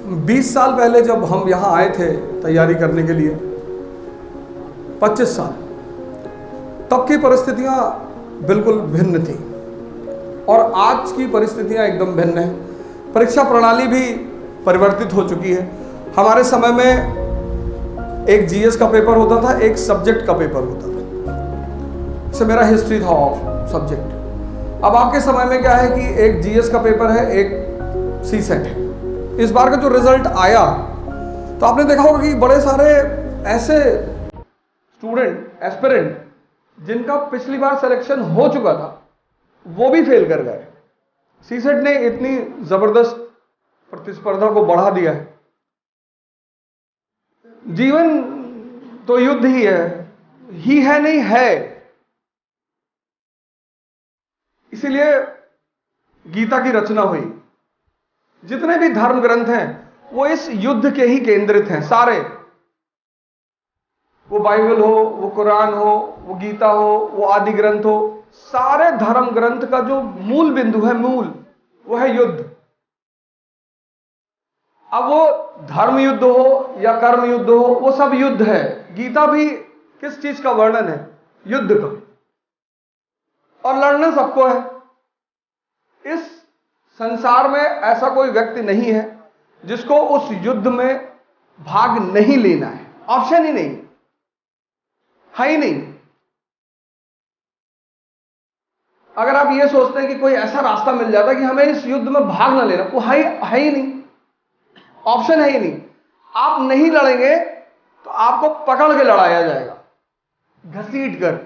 20 साल पहले जब हम यहाँ आए थे तैयारी करने के लिए, 25 साल, तब की परिस्थितियाँ बिल्कुल भिन्न थी और आज की परिस्थितियाँ एकदम भिन्न हैं। परीक्षा प्रणाली भी परिवर्तित हो चुकी है। हमारे समय में एक जीएस का पेपर होता था, एक सब्जेक्ट का पेपर होता था। जैसे मेरा हिस्ट्री था सब्जेक्ट। अब आपके समय में क्या है कि एक जीएस का पेपर है, एक सीसेट है। इस बार का जो रिजल्ट आया तो आपने देखा होगा कि बड़े सारे ऐसे स्टूडेंट एस्पिरेंट जिनका पिछली बार सिलेक्शन हो चुका था वो भी फेल कर गए। सीसेट ने इतनी जबरदस्त प्रतिस्पर्धा को बढ़ा दिया है। जीवन तो युद्ध ही है नहीं है। इसीलिए गीता की रचना हुई। जितने भी धर्म ग्रंथ हैं वो इस युद्ध के ही केंद्रित हैं सारे। वो बाइबल हो, वो कुरान हो, वो गीता हो, वो आदि ग्रंथ हो, सारे धर्म ग्रंथ का जो मूल बिंदु है, वो है युद्ध। अब वो धर्म युद्ध हो या कर्म युद्ध हो, वो सब युद्ध है। गीता भी किस चीज का वर्णन है? युद्ध का। और लड़ना सबको है। इस संसार में ऐसा कोई व्यक्ति नहीं है जिसको उस युद्ध में भाग नहीं लेना है। ऑप्शन ही नहीं है ही नहीं। अगर आप ये सोचते हैं कि कोई ऐसा रास्ता मिल जाता कि हमें इस युद्ध में भाग ना लेना, वो है ही नहीं। ऑप्शन है ही नहीं। आप नहीं लड़ेंगे तो आपको पकड़ के लड़ाया जाएगा, घसीट कर।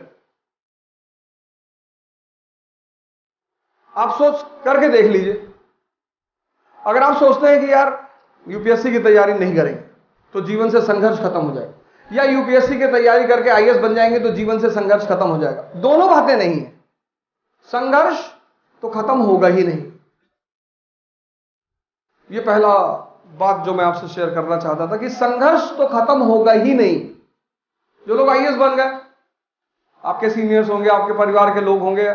आप सोच करके देख लीजिए। अगर आप सोचते हैं कि यार यूपीएससी की तैयारी नहीं करेंगे तो जीवन से संघर्ष खत्म हो जाएगा, या यूपीएससी की तैयारी करके आईएएस बन जाएंगे तो जीवन से संघर्ष खत्म हो जाएगा, दोनों बातें नहीं है। संघर्ष तो खत्म होगा ही नहीं। यह पहला बात जो मैं आपसे शेयर करना चाहता था कि संघर्ष तो खत्म होगा ही नहीं। जो लोग आईएएस बन गए, आपके सीनियर्स होंगे, आपके परिवार के लोग होंगे,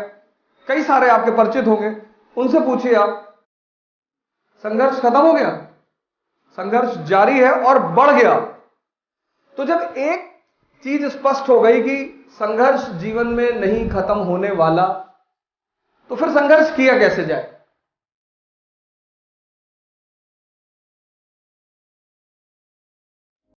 कई सारे आपके परिचित होंगे, उनसे पूछिए आप, संघर्ष खत्म हो गया? संघर्ष जारी है और बढ़ गया। तो जब एक चीज स्पष्ट हो गई कि संघर्ष जीवन में नहीं खत्म होने वाला, तो फिर संघर्ष किया कैसे जाए?